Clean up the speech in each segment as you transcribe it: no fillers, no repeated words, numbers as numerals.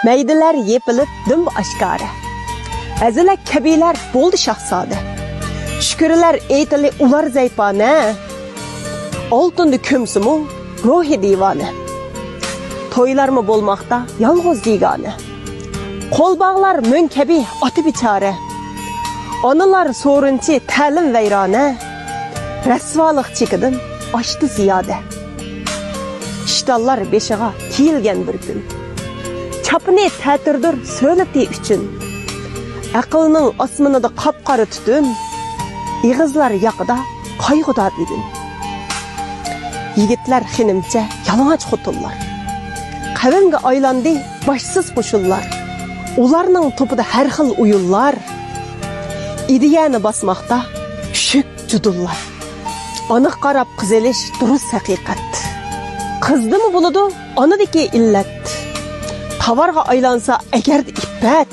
Meydiler yepilip dım aşkara. Əzilək kəbilər boldu şahzadə. Şükürlər eytili ular zeypane. Altındı kümsümü ruhi divane. Toylar mı bolmaqda yalğız digane. Qol bağlar mönkebi atı biçare. Anılar sorunçi təlim veyrane. Rəsvalıq çekidim açtı ziyade. İştallar beşiğa tiyilgen bir gün. Çapını tətirdir söyleti üçün. Aqılның asmınıda qapqarı tütün. İğizlar yaqıda qaygıda bugün. Yigitler xinimçe yalamaç xotullar. Qavimga aylandı başsız qoşullar. Ularning topuda her xil uyullar. İdiyani basmaqda şük cudullar. Anıq qarab qizilish durus haqiqat. Qizdi mi buludu anadaki illet. Tavarga aylansa egerdi ippet.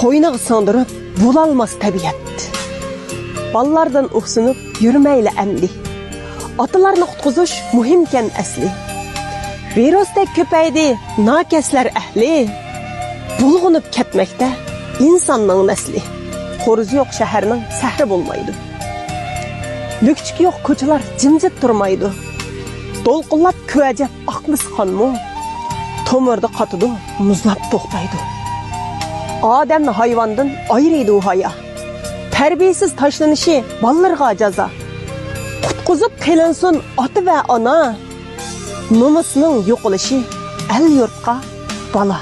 Qoynağı sandırıp bulalmaz tabiat. Ballardan uxsunup yürümeyle emli. Atılarını qutquzuş muhimken asli. Virusdek köpeydi nakesler ehli. Bulğunup ketmekte insanның nesli. Xoruzu yok şehirnin səhri bulmaydı. Lükçük yok koçalar cimcit durmaydı. Dolqullap köəcep aqmız qanmu. Tomurda qatıdı muzlap toxtaydı. Adem hayvandan ayrıydı o haya. Terbiyesiz taşlanışı ballarga caza. Qutquzup qilinsin atı ve ana. Numusning yo'qolishi el yurtqa bala.